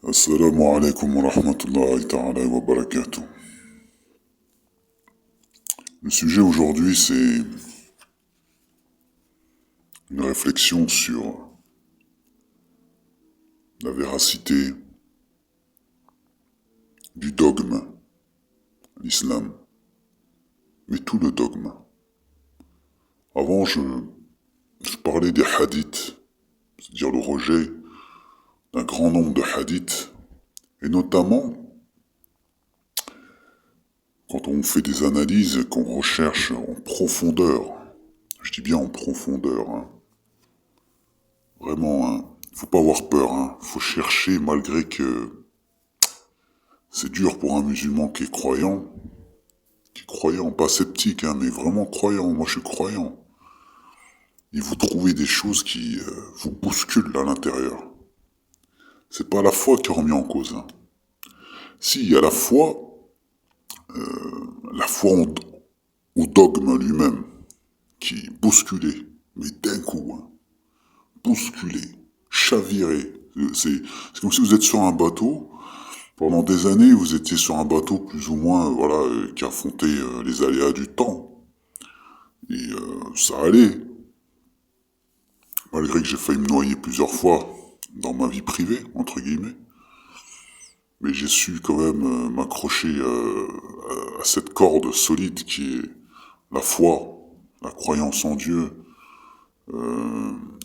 Assalamu alaikum wa rahmatullahi ta'ala wa barakatuh. Le sujet aujourd'hui, c'est une réflexion sur la véracité du dogme, l'islam, mais tout le dogme. Avant, je parlais des hadiths, c'est-à-dire le rejet d'un grand nombre de hadiths, et notamment quand on fait des analyses, qu'on recherche en profondeur. Je dis bien en profondeur, hein. Vraiment, hein. Faut pas avoir peur, hein. Faut chercher malgré que c'est dur pour un musulman qui est croyant, pas sceptique, hein, mais vraiment croyant. Moi, je suis croyant. Et vous trouvez des choses qui vous bousculent à l'intérieur. C'est pas la foi qui est remise en cause, hein. Si, il y a la foi au dogme lui-même, qui est bousculé, mais d'un coup, hein, bousculé, chaviré. C'est comme si vous êtes sur un bateau. Pendant des années, vous étiez sur un bateau plus ou moins, voilà, qui affrontait les aléas du temps. Et ça allait. Malgré que j'ai failli me noyer plusieurs fois dans ma vie privée, entre guillemets. Mais j'ai su quand même m'accrocher à cette corde solide qui est la foi, la croyance en Dieu,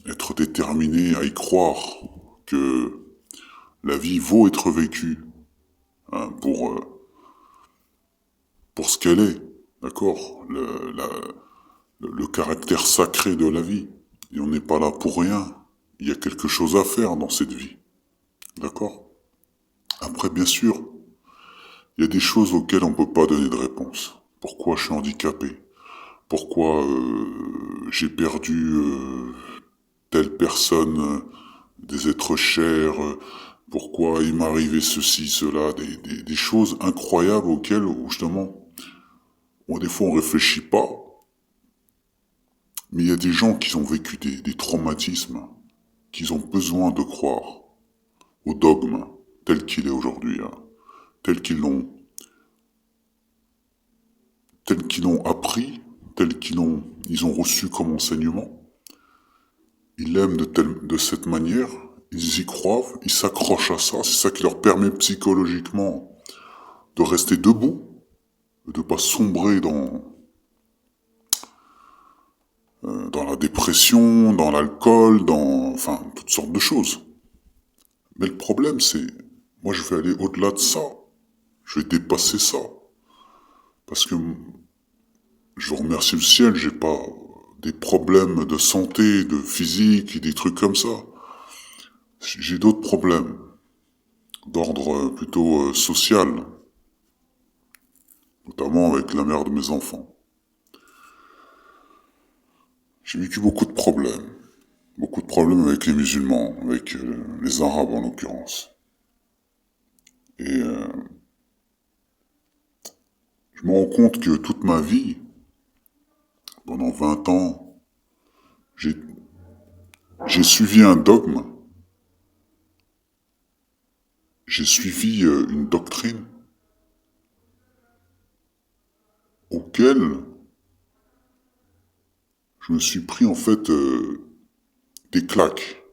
être déterminé à y croire que la vie vaut être vécue, hein, pour ce qu'elle est, d'accord, le caractère sacré de la vie. Et on n'est pas là pour rien. Il y a quelque chose à faire dans cette vie, d'accord. Après, bien sûr, il y a des choses auxquelles on ne peut pas donner de réponse. Pourquoi je suis handicapé? Pourquoi j'ai perdu telle personne, des êtres chers? Pourquoi il m'est arrivé ceci, cela? Des choses incroyables auxquelles, justement, des fois on réfléchit pas. Mais il y a des gens qui ont vécu des traumatismes, qui ont besoin de croire au dogme tel qu'il est aujourd'hui, hein, tel qu'ils l'ont appris, tel ils ont reçu comme enseignement. Ils l'aiment de cette manière, ils y croient, ils s'accrochent à ça, c'est ça qui leur permet psychologiquement de rester debout, de ne pas sombrer dans la dépression, dans l'alcool, enfin, toutes sortes de choses. Mais le problème, c'est, moi je vais aller au-delà de ça, je vais dépasser ça. Parce que je remercie le ciel, j'ai pas des problèmes de santé, de physique et des trucs comme ça. J'ai d'autres problèmes, d'ordre plutôt social, notamment avec la mère de mes enfants. J'ai vécu beaucoup de problèmes avec les musulmans, avec les arabes en l'occurrence. Et je me rends compte que toute ma vie, pendant 20 ans, j'ai j'ai suivi un dogme, j'ai suivi une doctrine auquel je me suis pris en fait des claques.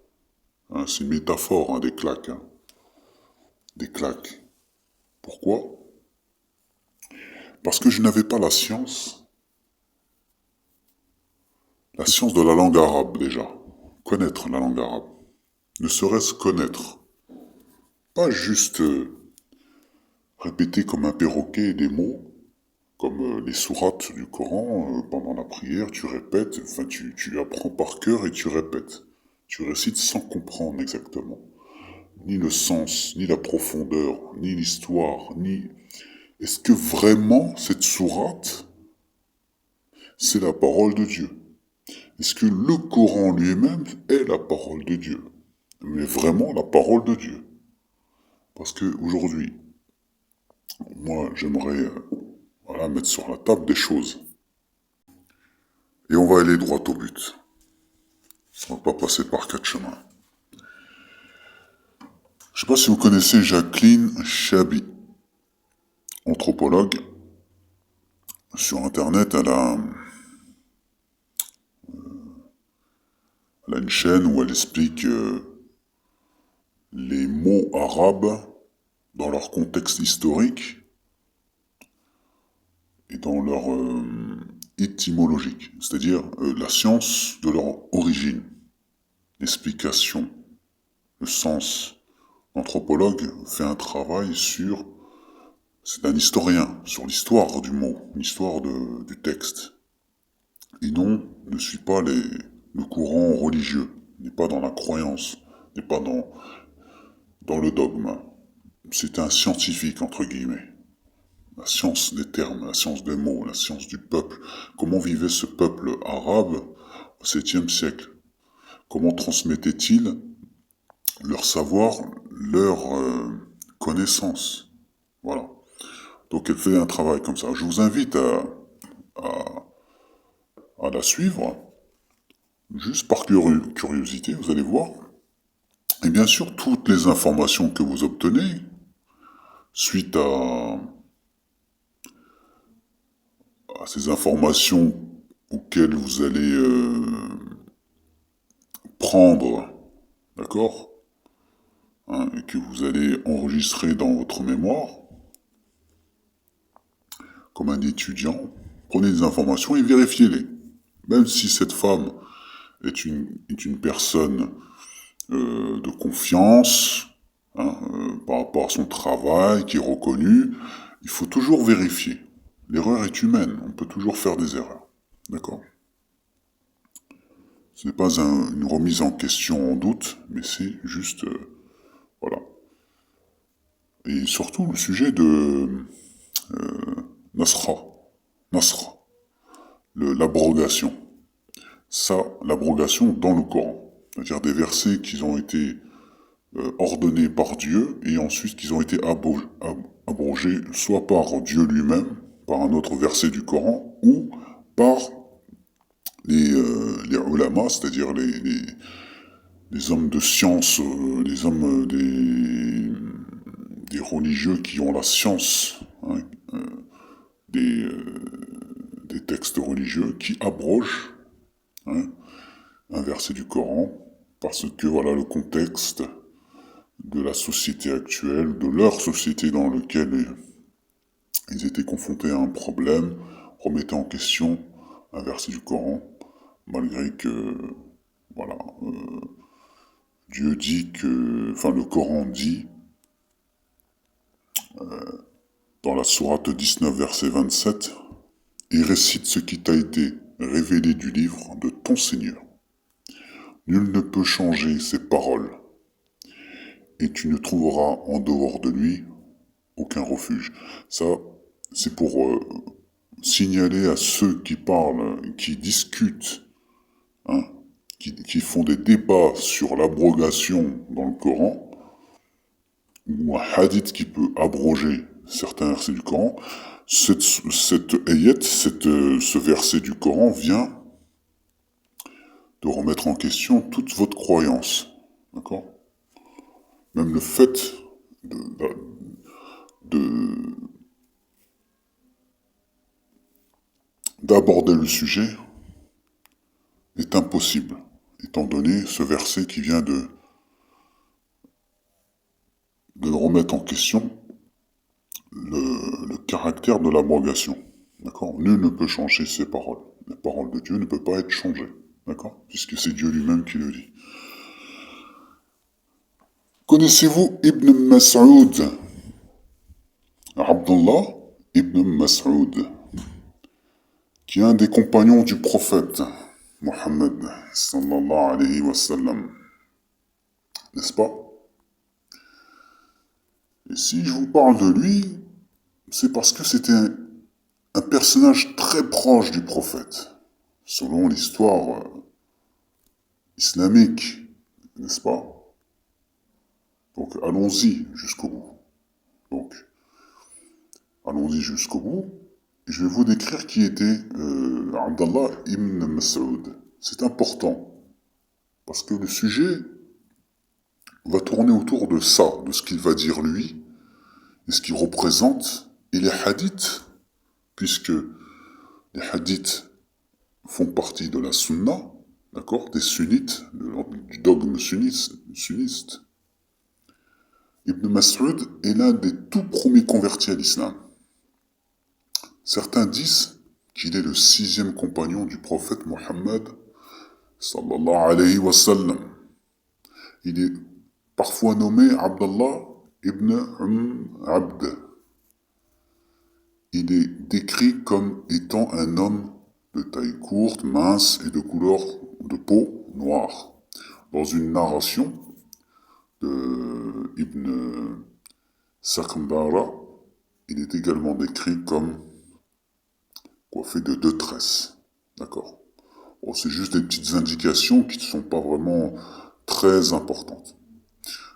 Hein, c'est une métaphore, hein, des claques. Hein. Des claques. Pourquoi? Parce que je n'avais pas la science de la langue arabe déjà. Connaître la langue arabe. Ne serait-ce connaître. Pas juste répéter comme un perroquet des mots, comme les sourates du Coran, pendant la prière, tu répètes, enfin tu apprends par cœur et tu répètes. Tu récites sans comprendre exactement. Ni le sens, ni la profondeur, ni l'histoire, ni... Est-ce que vraiment cette sourate, c'est la parole de Dieu? Est-ce que le Coran lui-même est la parole de Dieu? Mais vraiment la parole de Dieu? Parce que aujourd'hui, moi j'aimerais voilà, mettre sur la table des choses. Et on va aller droit au but. On va pas passer par quatre chemins. Je Je sais pas si vous connaissez Jacqueline Chabi, anthropologue. Sur Internet, elle a une chaîne où elle explique les mots arabes dans leur contexte historique et dans leur étymologique, c'est-à-dire la science de leur origine, l'explication, le sens. L'anthropologue fait un travail sur, c'est un historien, sur l'histoire du mot, l'histoire du texte. Et non, ne suit pas le courant religieux, n'est pas dans la croyance, n'est pas dans le dogme. C'est un scientifique, entre guillemets. La science des termes, la science des mots, la science du peuple. Comment vivait ce peuple arabe au 7e siècle? Comment transmettait-il leur savoir, leur connaissance? Voilà. Donc elle fait un travail comme ça. Je vous invite à la suivre, juste par curiosité, vous allez voir. Et bien sûr, toutes les informations que vous obtenez, suite à ces informations auxquelles vous allez prendre, d'accord, hein, et que vous allez enregistrer dans votre mémoire, comme un étudiant, prenez des informations et vérifiez-les. Même si cette femme est une personne de confiance, hein, par rapport à son travail, qui est reconnu, il faut toujours vérifier. L'erreur est humaine, on peut toujours faire des erreurs. D'accord? Ce n'est pas une remise en question en doute, mais c'est juste... voilà. Et surtout le sujet de Nasra. Nasra. L'abrogation. Ça, l'abrogation dans le Coran. C'est-à-dire des versets qui ont été ordonnés par Dieu et ensuite qui ont été abrogés soit par Dieu lui-même, par un autre verset du Coran, ou par les ulama, c'est-à-dire les hommes de science, les hommes des religieux qui ont la science, hein, des textes religieux, qui abrogent, hein, un verset du Coran, parce que voilà le contexte de la société actuelle, de leur société dans laquelle ils étaient confrontés à un problème, remettaient en question un verset du Coran, malgré que, voilà, Dieu dit que, enfin le Coran dit, dans la sourate 19, verset 27, et récite ce qui t'a été révélé du livre de ton Seigneur. Nul ne peut changer ses paroles, et tu ne trouveras en dehors de lui aucun refuge. Ça, c'est pour signaler à ceux qui parlent, qui discutent, hein, qui font des débats sur l'abrogation dans le Coran, ou un hadith qui peut abroger certains versets du Coran, cette ayat, ce verset du Coran vient de remettre en question toute votre croyance. D'accord? Même le fait d'aborder le sujet est impossible, étant donné ce verset qui vient de remettre en question le caractère de l'abrogation. D'accord? Nul ne peut changer ses paroles. La parole de Dieu ne peut pas être changée. D'accord? Puisque c'est Dieu lui-même qui le dit. Connaissez-vous Ibn Mas'ud? Abdullah Ibn Mas'ud, qui est un des compagnons du prophète Mohammed sallallahu alayhi wa sallam. N'est-ce pas? Et si je vous parle de lui, c'est parce que c'était un personnage très proche du prophète, selon l'histoire islamique, n'est-ce pas? Donc allons-y jusqu'au bout. Donc, allons-y jusqu'au bout. Et je vais vous décrire qui était Abdallah ibn Mas'ud. C'est important, parce que le sujet va tourner autour de ça, de ce qu'il va dire lui, et ce qu'il représente, et les hadiths, puisque les hadiths font partie de la sunna, d'accord, des sunnites, du dogme sunniste. Ibn Mas'ud est l'un des tout premiers convertis à l'islam. Certains disent qu'il est le 6e compagnon du prophète Mohammed sallallahu alayhi wa sallam. Il est parfois nommé Abdallah ibn Abd. Il est décrit comme étant un homme de taille courte, mince et de couleur de peau noire. Dans une narration de Ibn Sakmbara, il est également décrit comme coiffé de 2 tresses. D'accord. Bon, c'est juste des petites indications qui ne sont pas vraiment très importantes.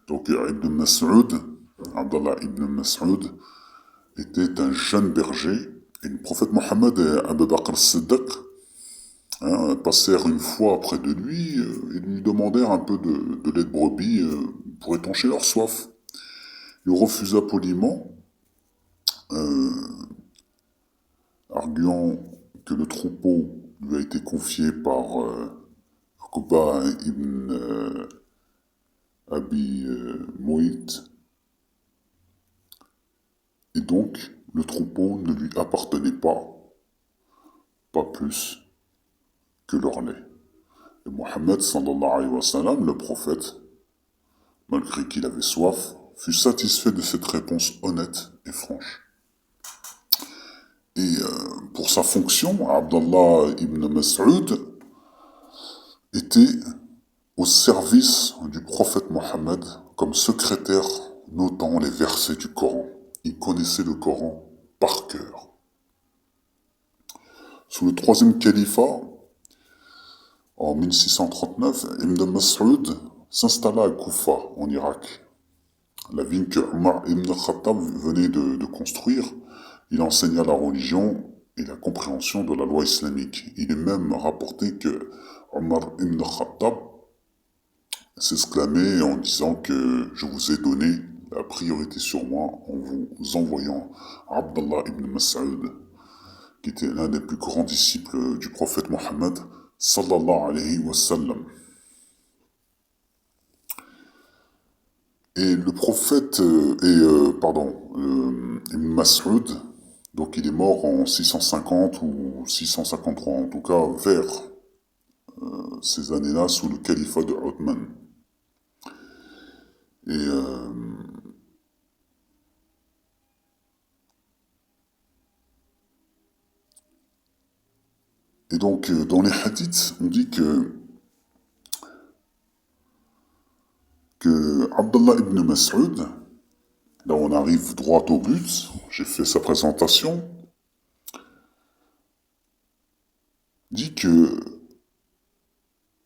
Donc Ibn Mas'ud, Abdallah ibn Mas'ud, était un jeune berger, et le prophète Mohammed et Abu Bakr as-Siddiq passèrent une fois près de lui et lui demandèrent un peu de lait de brebis pour étancher leur soif. Il refusa poliment, arguant que le troupeau lui a été confié par Uqba ibn Abi Mu'ayt, et donc le troupeau ne lui appartenait pas plus que leur lait. Et Mohammed sallallahu alayhi wa sallam, le prophète, malgré qu'il avait soif, fut satisfait de cette réponse honnête et franche. Et pour sa fonction, Abdallah ibn Mas'ud était au service du prophète Mohammed comme secrétaire notant les versets du Coran. Il connaissait le Coran par cœur. Sous le 3e califat, en 1639, Ibn Mas'ud s'installa à Koufa, en Irak. La ville que Omar ibn Khattab venait de construire. Il enseigna la religion et la compréhension de la loi islamique. Il est même rapporté que Omar ibn Khattab s'exclamait en disant que je vous ai donné la priorité sur moi en vous envoyant Abdallah ibn Mas'ud, qui était l'un des plus grands disciples du prophète Mohammed sallallahu alayhi wa sallam. Et le prophète, Ibn Mas'ud, donc il est mort en 650 ou 653, en tout cas vers ces années-là, sous le califat de Othman. Et donc, dans les hadiths, on dit que Abdallah ibn Mas'ud, là on arrive droit au but, j'ai fait sa présentation, dit que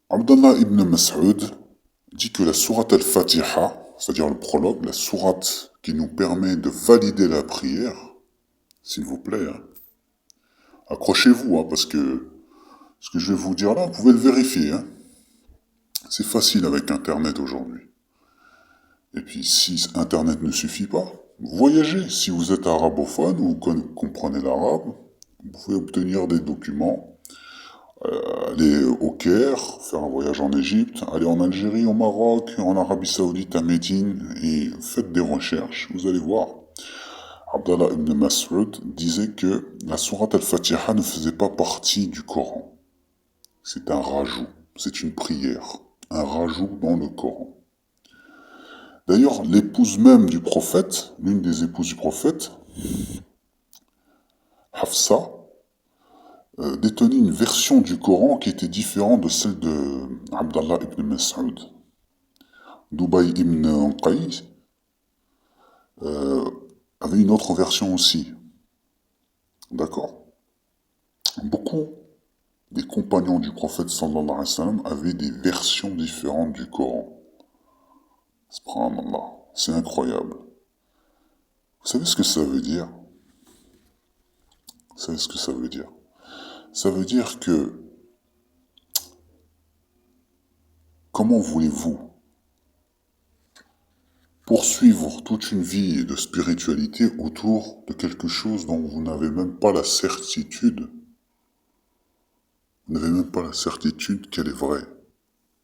Abdallah ibn Mas'ud dit que la sourate al-Fatiha, c'est-à-dire le prologue, la sourate qui nous permet de valider la prière, s'il vous plaît, hein, accrochez-vous, hein, parce que ce que je vais vous dire là, vous pouvez le vérifier. Hein. C'est facile avec Internet aujourd'hui. Et puis, si Internet ne suffit pas, voyagez. Si vous êtes arabophone ou comprenez l'arabe, vous pouvez obtenir des documents, aller au Caire, faire un voyage en Égypte, aller en Algérie, au Maroc, en Arabie Saoudite, à Médine, et faites des recherches, vous allez voir. Abdallah ibn Mas'ud disait que la sourate al-Fatiha ne faisait pas partie du Coran. C'est un rajout, c'est une prière, un rajout dans le Coran. D'ailleurs, l'épouse même du prophète, l'une des épouses du prophète, Hafsa, détenait une version du Coran qui était différente de celle de Abdallah ibn Mas'ud. Dubaï ibn Qais avait une autre version aussi. D'accord. Beaucoup des compagnons du prophète sallallahu alayhi wa sallam avaient des versions différentes du Coran. Subhanallah, c'est incroyable. Vous savez ce que ça veut dire? Vous savez ce que ça veut dire? Ça veut dire que comment voulez-vous poursuivre toute une vie de spiritualité autour de quelque chose dont vous n'avez même pas la certitude. Vous n'avez même pas la certitude qu'elle est vraie.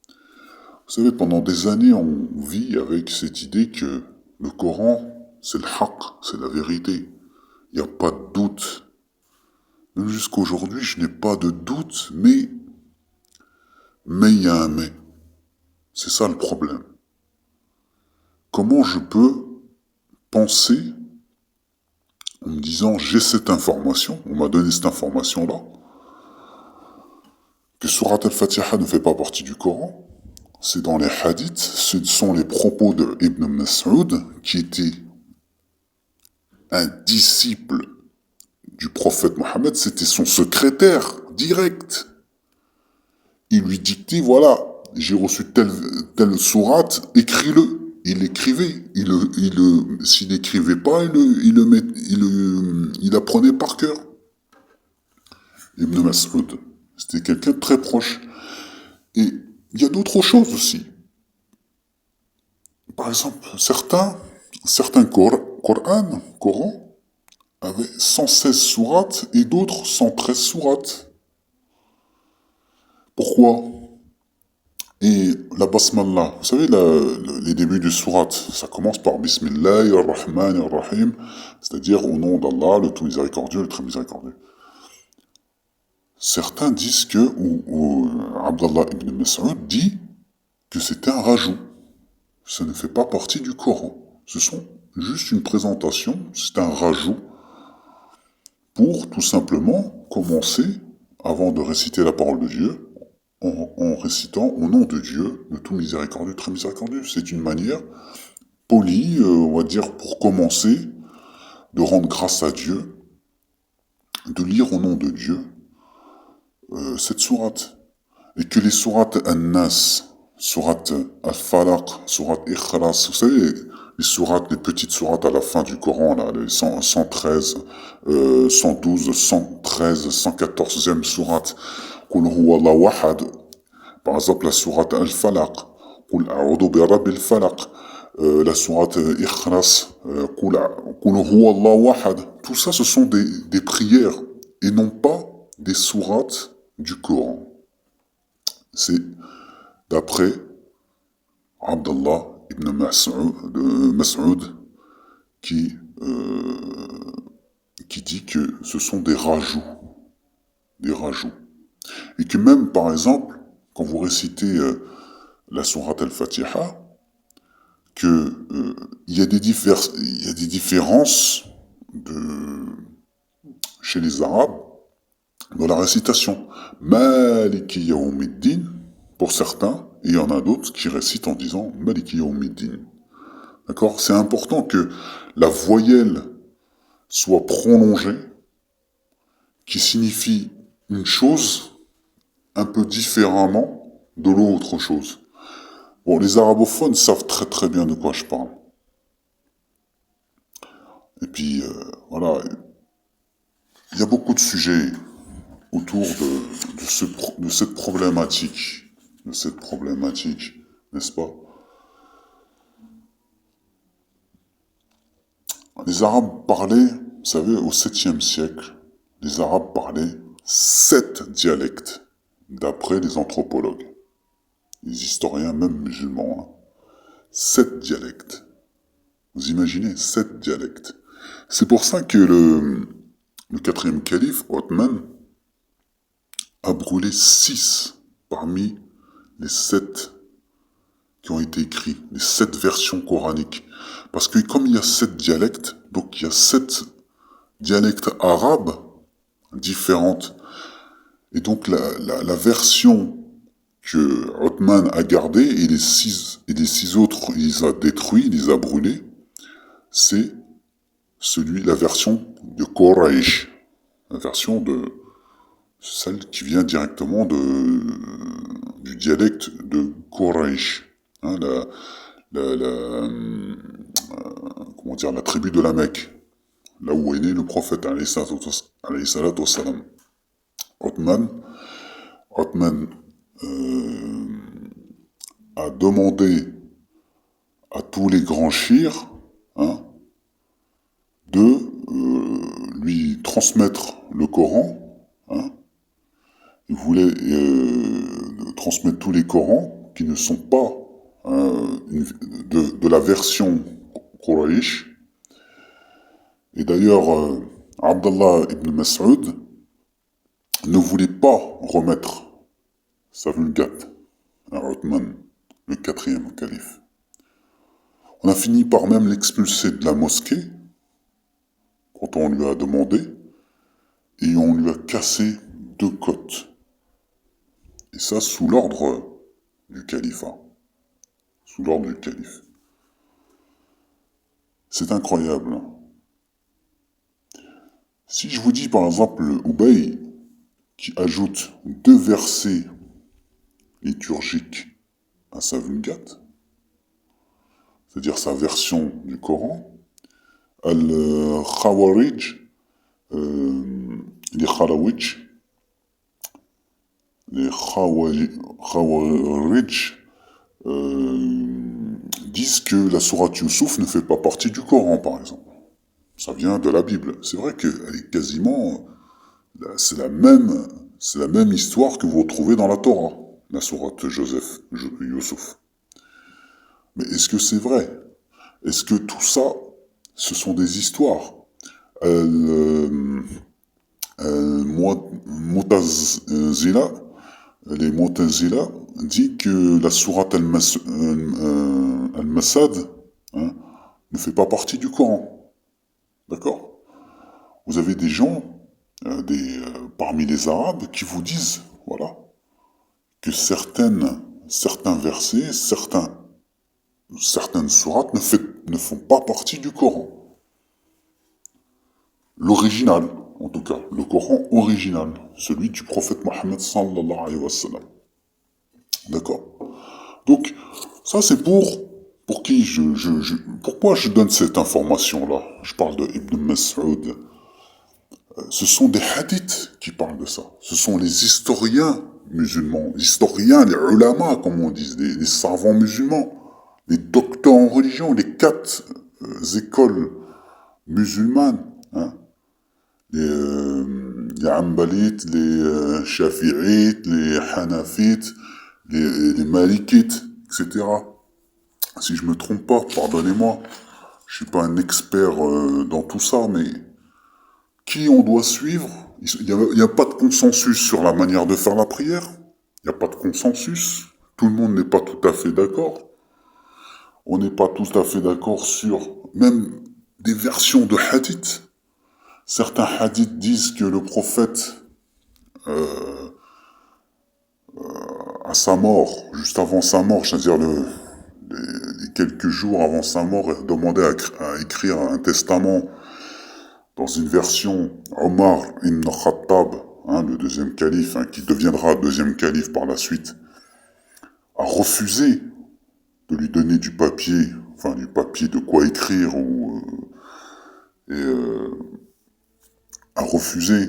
Vous savez, pendant des années, on vit avec cette idée que le Coran, c'est le haqq, c'est la vérité. Il n'y a pas de doute. Même jusqu'à aujourd'hui, je n'ai pas de doute, mais il y a un mais. C'est ça le problème. Comment je peux penser en me disant j'ai cette information, on m'a donné cette information-là, que Surat al-Fatiha ne fait pas partie du Coran, c'est dans les hadiths, ce sont les propos de Ibn Mas'ud, qui était un disciple du prophète Mohammed, c'était son secrétaire direct. Il lui dictait, voilà, j'ai reçu telle sourate, écris-le. Il écrivait. S'il n'écrivait pas, il apprenait par cœur. Ibn Mas'ud, c'était quelqu'un de très proche. Et il y a d'autres choses aussi. Par exemple, certains Corans avaient 116 sourates et d'autres 113 sourates. Pourquoi? Et la basmallah, vous savez, les débuts du surat, ça commence par Bismillah ar-Rahman ar-Rahim, c'est-à-dire au nom d'Allah, le tout miséricordieux, le très miséricordieux. Certains disent que, ou Abdallah ibn Mas'ud dit que c'était un rajout. Ça ne fait pas partie du Coran. Ce sont juste une présentation, c'est un rajout pour tout simplement commencer, avant de réciter la parole de Dieu, en récitant au nom de Dieu, le tout miséricordieux, très miséricordieux. C'est une manière polie, on va dire, pour commencer, de rendre grâce à Dieu, de lire au nom de Dieu cette sourate. Et que les sourates An-Nas, sourate Al-Falaq, sourate Ikhlas, vous savez, les sourates, les petites sourates à la fin du Coran, là, les 113, 112, 113, 114e sourate, Qul huwa Allahu ahad. Par exemple, la sourate Al-Falaq, Qul a'udhu bi rabbil falaq, la sourate Ikhlas, Qul huwa Allahu ahad. Tout ça, ce sont des prières et non pas des sourates du Coran. C'est d'après Abdallah ibn Mas'ud qui dit que ce sont des rajouts. Des rajouts. Et que même, par exemple, quand vous récitez la sourate al-Fatiha, que il y a des différences chez les Arabes dans la récitation. Maliki yawmiddin, pour certains, et il y en a d'autres qui récitent en disant Maliki yawmiddin. D'accord? C'est important que la voyelle soit prolongée, qui signifie une chose un peu différemment de l'autre chose. Bon, les arabophones savent très très bien de quoi je parle. Et puis, voilà, il y a beaucoup de sujets autour de cette problématique, n'est-ce pas? Les Arabes parlaient, vous savez, au 7e siècle, les Arabes parlaient 7 dialectes, d'après les anthropologues, les historiens, même musulmans. Hein. 7 dialectes. Vous imaginez, 7 dialectes. C'est pour ça que le 4e calife, Othman, a brûlé 6 parmi les 7 qui ont été écrits, les 7 versions coraniques. Parce que comme il y a 7 dialectes, donc il y a 7 dialectes arabes différentes. Et donc la version que Othman a gardée et les 6 autres, il les a détruits, il les a brûlés, c'est la version de Quraysh. La version de celle qui vient directement du dialecte de Quraysh. Hein, comment dire, la tribu de la Mecque, là où est né le prophète, alayhi salatu wassalam. Othman a demandé à tous les grands chirs, hein, de lui transmettre le Coran, hein. Il voulait transmettre tous les Corans qui ne sont pas de la version Quraysh. Et d'ailleurs, Abdallah ibn Mas'ud ne voulait pas remettre sa Vulgate à Othman, le quatrième calife. On a fini par même l'expulser de la mosquée quand on lui a demandé, et on lui a cassé 2 côtes. Et ça sous l'ordre du califat. Sous l'ordre du calife. C'est incroyable. Si je vous dis par exemple Ubay qui ajoute 2 versets liturgiques à sa Vulgate, c'est-à-dire sa version du Coran, Al-Khawarij, les Kharawij, les Khawarij disent que la sourate Youssouf ne fait pas partie du Coran, par exemple. Ça vient de la Bible. C'est vrai qu'elle est quasiment... C'est la même histoire que vous retrouvez dans la Torah, la sourate Youssouf. Mais est-ce que c'est vrai? Est-ce que tout ça, ce sont des histoires? Mu'tazila, les Mu'tazila dit que la sourate Al-Masad, hein, ne fait pas partie du Coran. D'accord? Vous avez des gens, parmi les Arabes, qui vous disent, voilà, que certains versets, certaines sourates ne font pas partie du Coran. L'original, en tout cas, le Coran original, celui du prophète Mohammed sallallahu alayhi wa sallam. D'accord? Donc, ça c'est pour qui pourquoi je donne cette information-là? Je parle de Ibn Mas'ud. Ce sont des hadiths qui parlent de ça. Ce sont les historiens musulmans, les historiens, les ulama, comme on dit, les savants musulmans, les docteurs en religion, les 4 écoles musulmanes, hein, les Hanbalites, les Shafi'ites, les Hanafites, les Malikites, etc. Si je me trompe pas, pardonnez-moi, je suis pas un expert dans tout ça, mais qui on doit suivre? Il n'y a pas de consensus sur la manière de faire la prière. Il n'y a pas de consensus. Tout le monde n'est pas tout à fait d'accord. On n'est pas tout à fait d'accord sur même des versions de hadiths. Certains hadiths disent que le prophète, à sa mort, juste avant sa mort, c'est-à-dire les quelques jours avant sa mort, demandait à écrire un testament. Dans une version, Omar ibn Khattab, hein, le deuxième calife, hein, qui deviendra deuxième calife par la suite, a refusé de lui donner du papier de quoi écrire, a refusé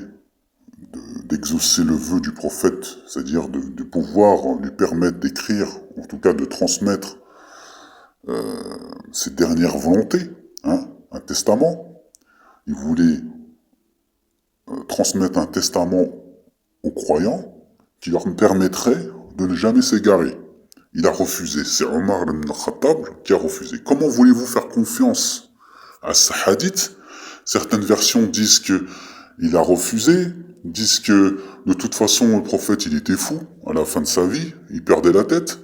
d'exaucer le vœu du prophète, c'est-à-dire de pouvoir lui permettre d'écrire, en tout cas de transmettre ses dernières volontés, hein, un testament. Il voulait transmettre un testament aux croyants qui leur permettrait de ne jamais s'égarer. Il a refusé. C'est Omar ibn Khattab qui a refusé. Comment voulez-vous faire confiance à ce hadith? Certaines versions disent que il a refusé, disent que de toute façon le prophète il était fou à la fin de sa vie, il perdait la tête.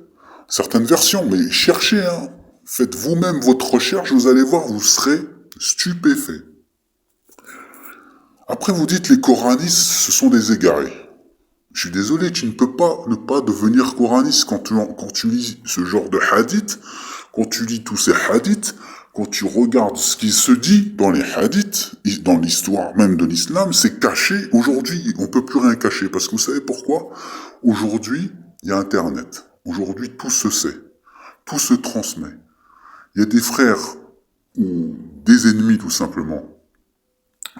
Certaines versions, mais cherchez, hein. Faites vous-même votre recherche, vous allez voir, vous serez stupéfait. Après, vous dites les coranistes, ce sont des égarés. Je suis désolé, tu ne peux pas ne pas devenir coraniste quand tu lis ce genre de hadiths, quand tu lis tous ces hadiths, quand tu regardes ce qui se dit dans les hadiths, dans l'histoire même de l'islam, c'est caché. Aujourd'hui, on peut plus rien cacher. Parce que vous savez pourquoi? Aujourd'hui, il y a Internet. Aujourd'hui, tout se sait. Tout se transmet. Il y a des frères ou des ennemis, tout simplement.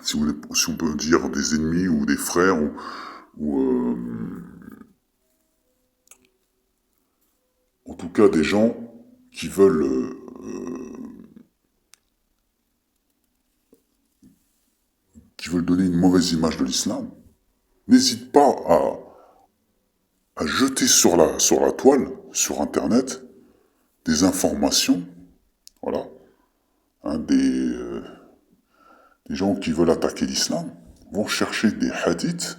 Si on peut dire des ennemis ou des frères ou en tout cas des gens qui veulent qui veulent donner une mauvaise image de l'islam, n'hésite pas à jeter sur la toile, sur Internet, des informations, voilà, hein, des gens qui veulent attaquer l'islam, vont chercher des hadiths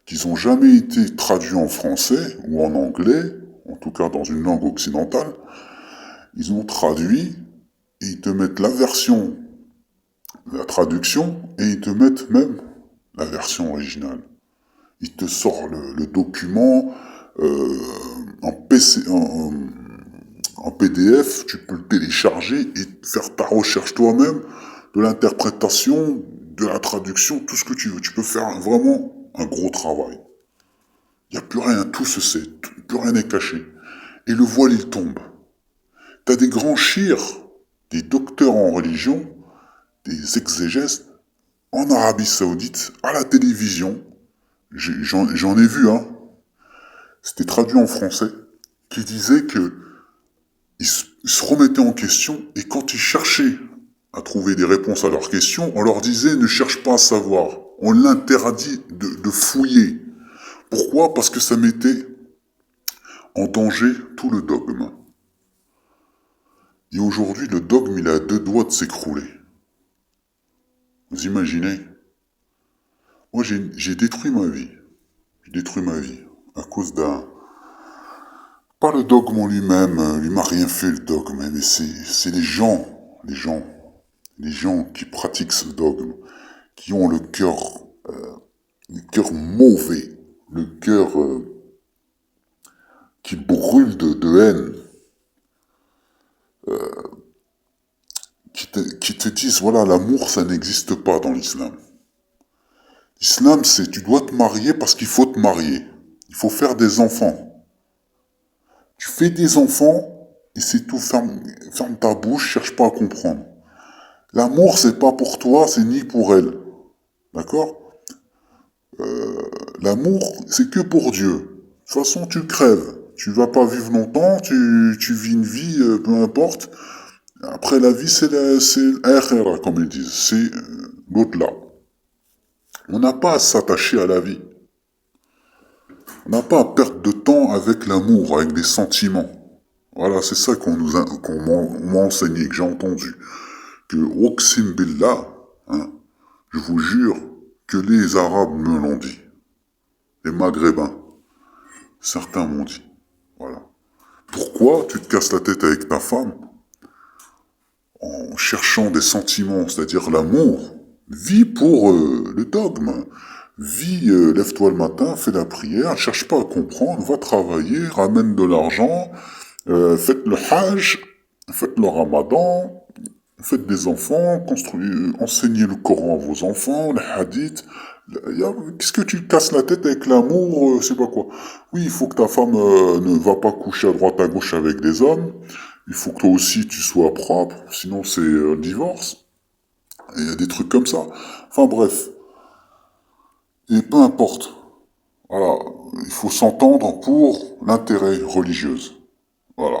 qui n'ont jamais été traduits en français ou en anglais, en tout cas dans une langue occidentale. Ils ont traduit et ils te mettent la version, la traduction, et ils te mettent même la version originale. Ils te sortent le document en PC, en PDF, tu peux le télécharger et faire ta recherche toi-même de l'interprétation, de la traduction, tout ce que tu veux. Tu peux faire vraiment un gros travail. Il n'y a plus rien, tout se sait, plus rien n'est caché. Et le voile, il tombe. T'as des grands chirs, des docteurs en religion, des exégèses, en Arabie Saoudite, à la télévision. J'en ai vu, hein. C'était traduit en français, qui disait que ils se remettaient en question et quand ils cherchaient à trouver des réponses à leurs questions, on leur disait ne cherche pas à savoir. On l'interdit de fouiller. Pourquoi? Parce que ça mettait en danger tout le dogme. Et aujourd'hui, le dogme, il est à 2 doigts de s'écrouler. Vous imaginez? Moi, j'ai détruit ma vie. J'ai détruit ma vie à cause d'un... Pas le dogme en lui-même, lui m'a rien fait le dogme, mais c'est les gens qui pratiquent ce dogme, qui ont le cœur mauvais, le cœur qui brûle de haine, qui te disent, voilà, l'amour, ça n'existe pas dans l'islam. L'islam, c'est tu dois te marier parce qu'il faut te marier. Il faut faire des enfants. Tu fais des enfants et c'est tout, ferme ta bouche, cherche pas à comprendre. L'amour, c'est pas pour toi, c'est ni pour elle. D'accord? L'amour, c'est que pour Dieu. De toute façon, tu crèves. Tu vas pas vivre longtemps, tu vis une vie, peu importe. Après la vie, c'est l'akhira, comme ils disent. C'est l'au-delà. On n'a pas à s'attacher à la vie. On n'a pas à perdre de temps avec l'amour, avec des sentiments. Voilà, c'est ça qu'on m'a enseigné, que j'ai entendu. Que Oxim Billah, hein, je vous jure que les Arabes me l'ont dit. Les Maghrébins. Certains m'ont dit. Voilà. Pourquoi tu te casses la tête avec ta femme en cherchant des sentiments, c'est-à-dire l'amour? Vis pour le dogme. Vis, lève-toi le matin, fais la prière, cherche pas à comprendre, va travailler, ramène de l'argent, faites le hajj, faites le ramadan, faites des enfants, enseignez le Coran à vos enfants, les hadiths. Qu'est-ce que tu te casses la tête avec l'amour, je sais pas quoi. Oui, il faut que ta femme ne va pas coucher à droite à gauche avec des hommes. Il faut que toi aussi tu sois propre, sinon c'est le divorce. Et il y a des trucs comme ça. Enfin bref. Et peu importe. Voilà. Il faut s'entendre pour l'intérêt religieux. Voilà.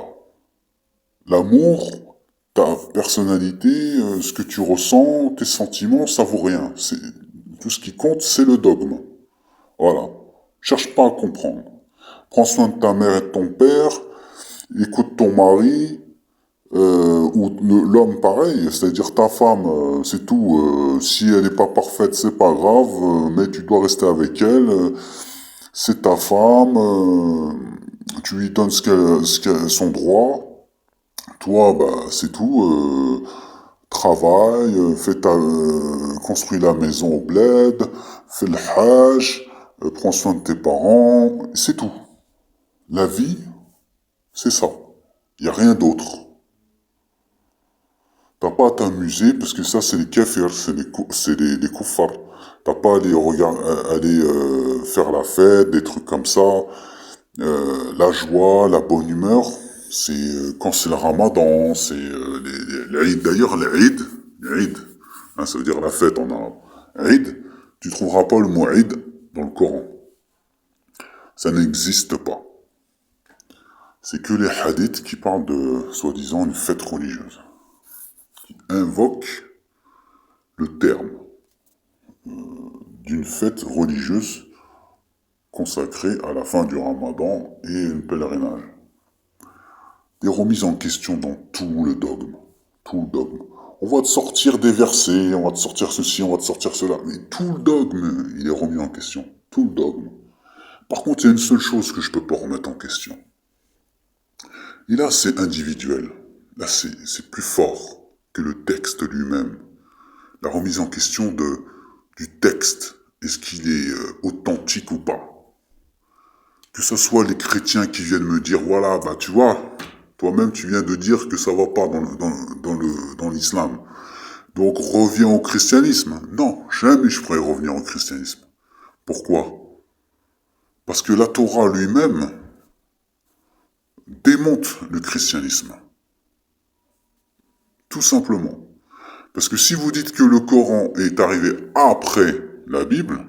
L'amour, ta personnalité, ce que tu ressens, tes sentiments, ça vaut rien. Tout ce qui compte, c'est le dogme. Voilà. Cherche pas à comprendre. Prends soin de ta mère et de ton père. Écoute ton mari. Ou l'homme pareil, c'est-à-dire ta femme, c'est tout. Si elle n'est pas parfaite, c'est pas grave, mais tu dois rester avec elle. C'est ta femme. Tu lui donnes son droit. Toi, bah, c'est tout. Travaille, construis la maison au bled, fais le hajj, prends soin de tes parents, c'est tout. La vie, c'est ça. Il n'y a rien d'autre. T'as pas à t'amuser parce que ça c'est les kafirs, c'est les kuffars. T'as pas à aller faire la fête, des trucs comme ça. La joie, la bonne humeur, c'est quand c'est le ramadan, c'est les Eid. D'ailleurs les Eid, hein, ça veut dire la fête en arabe. Eid, tu trouveras pas le mot Eid dans le Coran. Ça n'existe pas. c'est que les hadiths qui parlent de, soi-disant, une fête religieuse, qui invoquent le terme d'une fête religieuse consacrée à la fin du Ramadan et un pèlerinage. Des remises en question dans tout le dogme. Tout le dogme. On va te sortir des versets, on va te sortir ceci, on va te sortir cela. Mais tout le dogme, il est remis en question. Tout le dogme. Par contre, il y a une seule chose que je peux pas remettre en question. Et là, c'est individuel. Là, c'est plus fort que le texte lui-même. La remise en question du texte. Est-ce qu'il est authentique ou pas? Que ce soit les chrétiens qui viennent me dire, voilà, bah tu vois, toi-même tu viens de dire que ça va pas dans l'islam. Donc reviens au christianisme. Non, jamais je pourrais revenir au christianisme. Pourquoi? Parce que la Torah lui-même démonte le christianisme. Tout simplement. Parce que si vous dites que le Coran est arrivé après la Bible,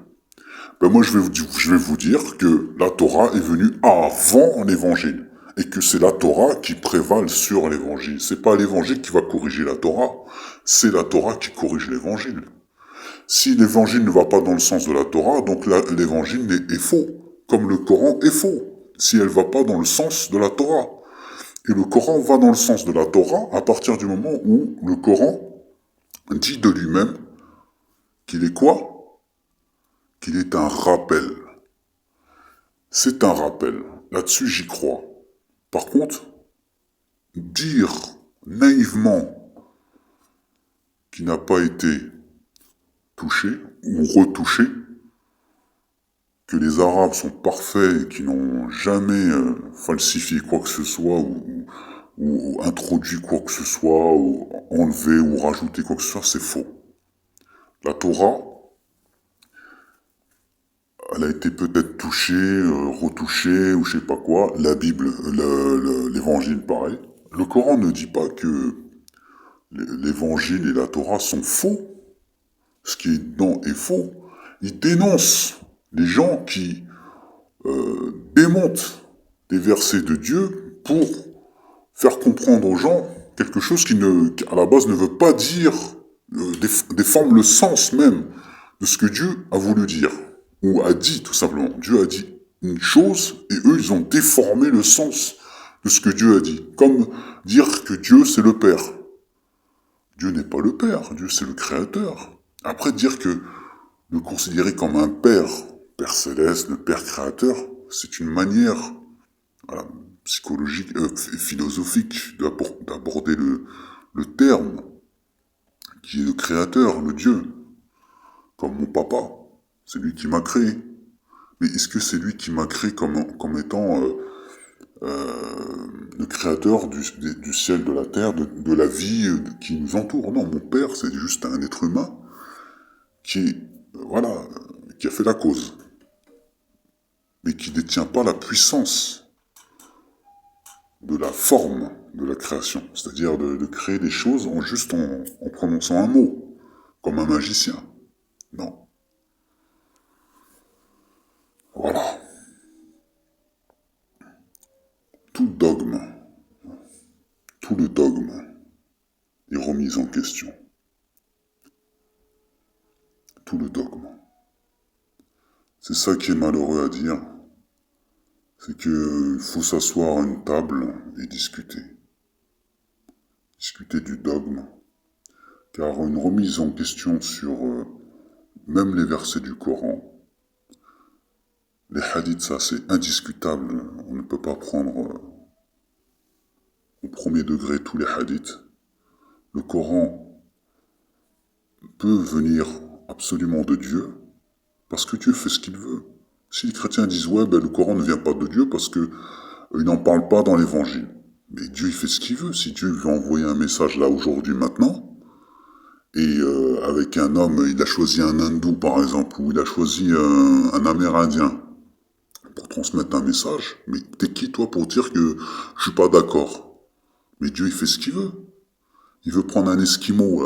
ben moi je vais vous dire que la Torah est venue avant l'évangile. Et que c'est la Torah qui prévale sur l'évangile. C'est pas l'évangile qui va corriger la Torah, c'est la Torah qui corrige l'évangile. Si l'évangile ne va pas dans le sens de la Torah, donc l'évangile est faux. Comme le Coran est faux. Si elle va pas dans le sens de la Torah. Et le Coran va dans le sens de la Torah à partir du moment où le Coran dit de lui-même qu'il est quoi? Qu'il est un rappel. C'est un rappel. Là-dessus, j'y crois. Par contre, dire naïvement qu'il n'a pas été touché ou retouché, que les Arabes sont parfaits et qui n'ont jamais falsifié quoi que ce soit ou introduit quoi que ce soit ou enlevé ou rajouté quoi que ce soit, c'est faux. La Torah, elle a été peut-être touchée, retouchée ou je sais pas quoi. La Bible, l'évangile pareil. Le Coran ne dit pas que l'évangile et la Torah sont faux. Ce qui est dedans est faux. Il dénonce les gens qui démontent des versets de Dieu pour faire comprendre aux gens quelque chose qui à la base ne veut pas dire, déforme le sens même de ce que Dieu a voulu dire, ou a dit tout simplement. Dieu a dit une chose et eux ils ont déformé le sens de ce que Dieu a dit. Comme dire que Dieu c'est le Père. Dieu n'est pas le Père, Dieu c'est le Créateur. Après dire que le considérer comme un Père, Père céleste, le Père créateur, c'est une manière voilà, psychologique, philosophique d'aborder le terme qui est le créateur, le Dieu. Comme mon papa, c'est lui qui m'a créé. Mais est-ce que c'est lui qui m'a créé comme étant le créateur du ciel, de la terre, de la vie qui nous entoure? Non, mon père, c'est juste un être humain qui, qui a fait la cause, mais qui ne détient pas la puissance de la forme de la création, c'est-à-dire de créer des choses en prononçant un mot, comme un magicien. Non. Voilà. Tout le dogme est remis en question. Tout le dogme. C'est ça qui est malheureux à dire, c'est qu'il faut s'asseoir à une table et discuter. Discuter du dogme. Car une remise en question sur même les versets du Coran, les hadiths, ça c'est indiscutable. On ne peut pas prendre au premier degré tous les hadiths. Le Coran peut venir absolument de Dieu, parce que Dieu fait ce qu'il veut. Si les chrétiens disent ouais, ben le Coran ne vient pas de Dieu parce que il n'en parle pas dans l'évangile. Mais Dieu il fait ce qu'il veut. Si Dieu veut envoyer un message là aujourd'hui maintenant, et avec un homme, il a choisi un hindou par exemple, ou il a choisi un amérindien pour transmettre un message, mais t'es qui toi pour dire que je suis pas d'accord? Mais Dieu il fait ce qu'il veut. Il veut prendre un Esquimau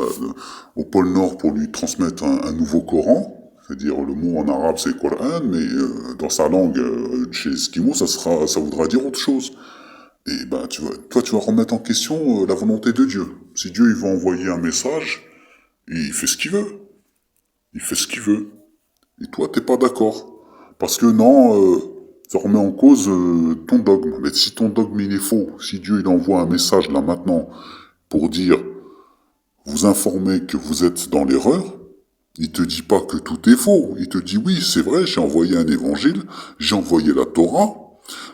au pôle Nord pour lui transmettre un nouveau Coran. C'est-à-dire le mot en arabe c'est Coran, mais dans sa langue, chez l'Esquimau, ça voudra dire autre chose. Et ben, toi, tu vas remettre en question la volonté de Dieu. Si Dieu, il va envoyer un message, il fait ce qu'il veut. Il fait ce qu'il veut. Et toi, t'es pas d'accord. Parce que non, ça remet en cause ton dogme. Mais si ton dogme, il est faux, si Dieu, il envoie un message là maintenant pour dire, vous informer que vous êtes dans l'erreur, il te dit pas que tout est faux. Il te dit oui, c'est vrai, j'ai envoyé un évangile, j'ai envoyé la Torah.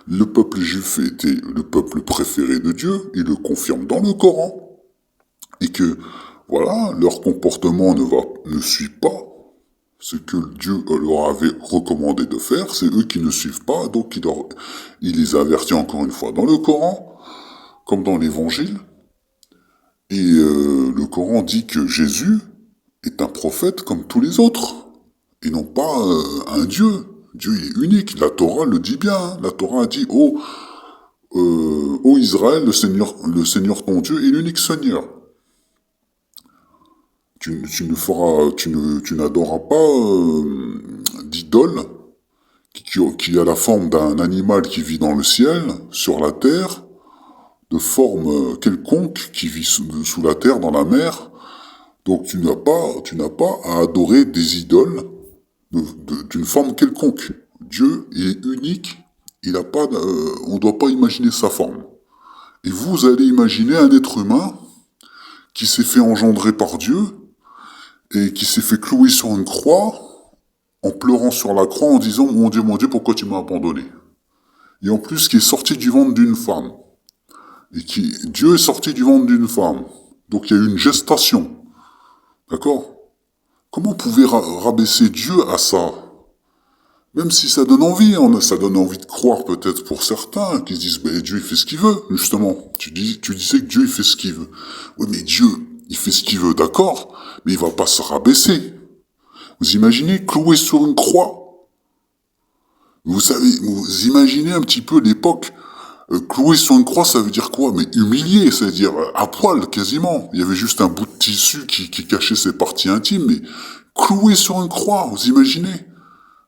Le peuple juif était le peuple préféré de Dieu. Il le confirme dans le Coran. Et que, voilà, leur comportement ne suit pas ce que Dieu leur avait recommandé de faire. C'est eux qui ne suivent pas. Donc il les a avertis encore une fois dans le Coran, comme dans l'évangile. Et le Coran dit que Jésus est un prophète comme tous les autres, et non pas un Dieu. Dieu est unique, la Torah le dit bien, hein. La Torah a dit « Ô Israël, le Seigneur ton Dieu est l'unique Seigneur. Tu n'adoreras pas d'idole qui a la forme d'un animal qui vit dans le ciel, sur la terre, de forme quelconque, qui vit sous la terre, dans la mer. Donc tu n'as pas à adorer des idoles d'une forme quelconque. Dieu, il est unique, on ne doit pas imaginer sa forme. Et vous allez imaginer un être humain qui s'est fait engendrer par Dieu et qui s'est fait clouer sur une croix en pleurant sur la croix en disant mon Dieu, pourquoi tu m'as abandonné ?» Et en plus, qui est sorti du ventre d'une femme. Dieu est sorti du ventre d'une femme. Donc il y a eu une gestation. D'accord? Comment vous pouvez rabaisser Dieu à ça? Même si ça donne envie, ça donne envie de croire peut-être pour certains, qui se disent, ben Dieu il fait ce qu'il veut, justement. Tu disais que Dieu il fait ce qu'il veut. Oui, mais Dieu, il fait ce qu'il veut, d'accord, mais il va pas se rabaisser. Vous imaginez cloué sur une croix? Vous imaginez un petit peu l'époque. Cloué sur une croix, ça veut dire quoi? Mais humilié, c'est-à-dire à poil quasiment. Il y avait juste un bout de tissu qui cachait ses parties intimes, mais cloué sur une croix, vous imaginez?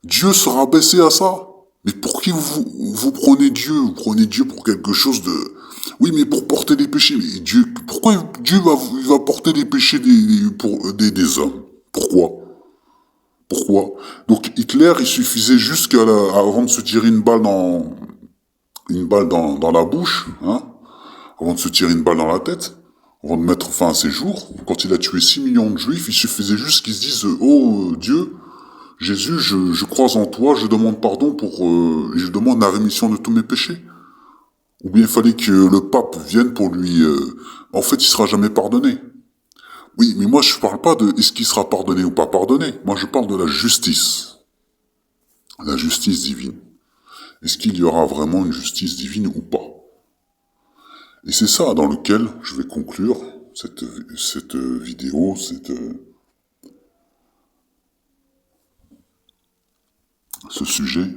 Dieu se rabaisser à ça? Mais pour qui vous prenez Dieu? Vous prenez Dieu pour quelque chose de... Oui, mais pour porter les péchés. Mais Dieu, pourquoi Dieu va porter les péchés des hommes? Pourquoi? Pourquoi? Donc Hitler, il suffisait juste avant de se tirer une balle dans la bouche, hein, avant de se tirer une balle dans la tête, avant de mettre fin à ses jours, quand il a tué 6 millions de juifs, il suffisait juste qu'ils se disent « Oh Dieu, Jésus, je crois en toi, je demande pardon et je demande la rémission de tous mes péchés. » Ou bien il fallait que le pape vienne pour lui... En fait, il sera jamais pardonné. Oui, mais moi je parle pas de est-ce qu'il sera pardonné ou pas pardonné. Moi je parle de la justice. La justice divine. Est-ce qu'il y aura vraiment une justice divine ou pas? Et c'est ça dans lequel je vais conclure cette vidéo, ce sujet.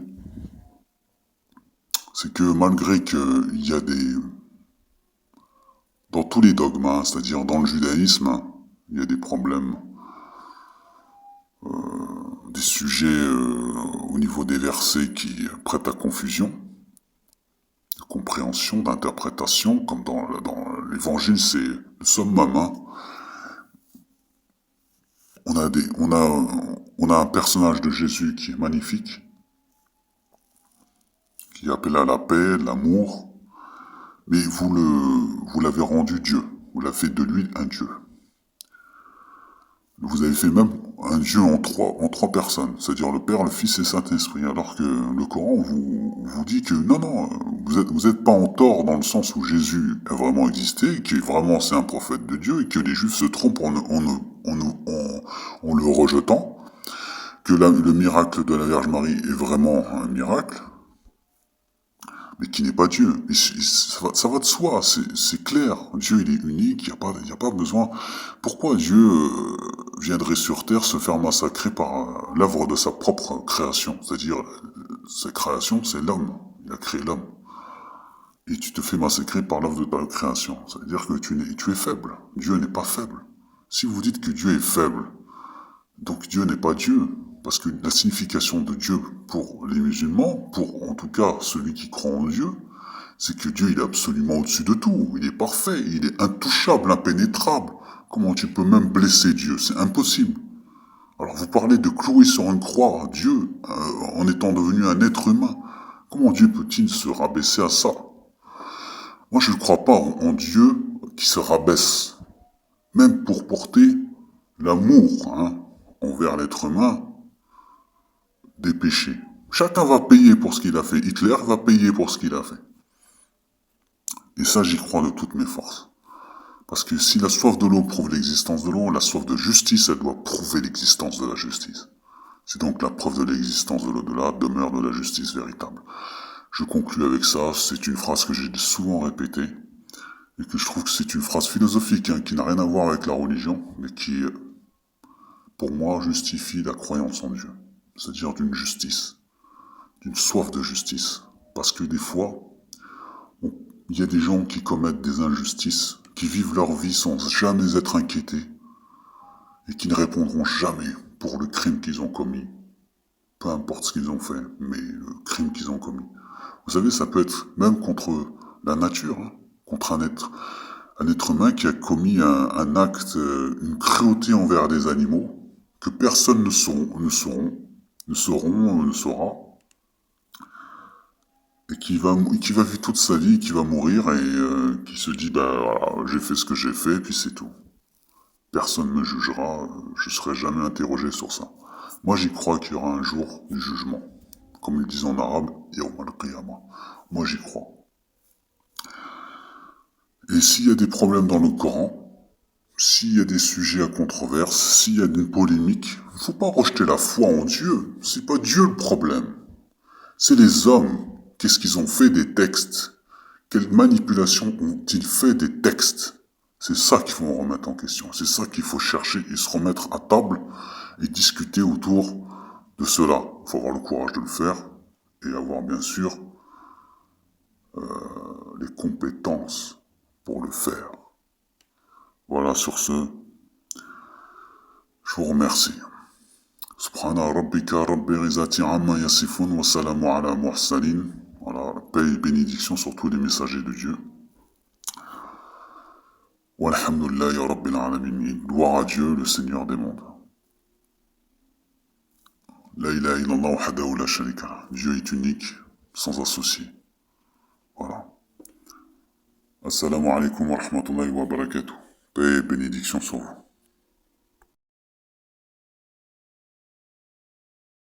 C'est que malgré qu'il y a dans tous les dogmes, hein, c'est-à-dire dans le judaïsme, hein, il y a des problèmes, des sujets au niveau des versets qui prêtent à confusion, de compréhension, d'interprétation, comme dans l'évangile, c'est le summum, hein. On a un personnage de Jésus qui est magnifique, qui appelle à la paix, l'amour, mais vous l'avez rendu Dieu. Vous l'avez fait de lui un Dieu. Vous avez fait même un Dieu en trois personnes, c'est-à-dire le Père, le Fils et le Saint-Esprit, alors que le Coran vous dit que non, vous êtes pas en tort dans le sens où Jésus a vraiment existé, que vraiment c'est un prophète de Dieu, et que les Juifs se trompent en le rejetant, que le miracle de la Vierge Marie est vraiment un miracle, mais qui n'est pas Dieu. Et ça va de soi, c'est clair. Dieu, il est unique, il n'y a pas besoin. Pourquoi Dieu viendrait sur Terre se faire massacrer par l'œuvre de sa propre création? C'est-à-dire, sa création, c'est l'homme. Il a créé l'homme. Et tu te fais massacrer par l'œuvre de ta création. Ça veut dire que tu es faible. Dieu n'est pas faible. Si vous dites que Dieu est faible, donc Dieu n'est pas Dieu. Parce que la signification de Dieu pour les musulmans, pour en tout cas celui qui croit en Dieu, c'est que Dieu, il est absolument au-dessus de tout. Il est parfait, il est intouchable, impénétrable. Comment tu peux même blesser Dieu? C'est impossible. Alors vous parlez de clouer sur une croix Dieu en étant devenu un être humain. Comment Dieu peut-il se rabaisser à ça? Moi, je ne crois pas en Dieu qui se rabaisse. Même pour porter l'amour envers l'être humain des péchés. Chacun va payer pour ce qu'il a fait. Hitler va payer pour ce qu'il a fait. Et ça, j'y crois de toutes mes forces. Parce que si la soif de l'eau prouve l'existence de l'eau, la soif de justice, elle doit prouver l'existence de la justice. C'est donc la preuve de l'existence de l'au-delà, demeure de la justice véritable. Je conclus avec ça, c'est une phrase que j'ai souvent répétée, et que je trouve que c'est une phrase philosophique, qui n'a rien à voir avec la religion, mais qui, pour moi, justifie la croyance en Dieu. C'est-à-dire d'une justice, d'une soif de justice. Parce que des fois, il y a des gens qui commettent des injustices, qui vivent leur vie sans jamais être inquiétés, et qui ne répondront jamais pour le crime qu'ils ont commis. Peu importe ce qu'ils ont fait, mais le crime qu'ils ont commis. Vous savez, ça peut être même contre la nature, contre un être humain qui a commis un acte, une cruauté envers des animaux, que personne ne saura, et qui va vivre toute sa vie, qui va mourir, et qui se dit, bah voilà, j'ai fait ce que j'ai fait, et puis c'est tout. Personne ne me jugera, je serai jamais interrogé sur ça. Moi, j'y crois qu'il y aura un jour du jugement. Comme ils disent en arabe, Yawm al-Qiyamah. Moi, j'y crois. Et s'il y a des problèmes dans le Coran, s'il y a des sujets à controverse, s'il y a une polémique, il ne faut pas rejeter la foi en Dieu. C'est pas Dieu le problème. C'est les hommes. Qu'est-ce qu'ils ont fait des textes? Quelle manipulation ont-ils fait des textes? C'est ça qu'il faut remettre en question. C'est ça qu'il faut chercher et se remettre à table et discuter autour de cela. Il faut avoir le courage de le faire et avoir bien sûr les compétences pour le faire. Voilà, sur ce, je vous remercie. Subhana rabbika rabbil izzati amma yasifun wa salamu ala mursalin. Voilà, paix et bénédiction sur tous les messagers de Dieu. Walhamdulillahi rabbil alamin. Gloire à Dieu, le Seigneur des mondes. La ilaha illallah wahdahu la sharika lah. Dieu est unique, sans associé. Voilà. Assalamu alaikum wa rahmatullahi wa barakatuh. Paix et bénédiction sur vous.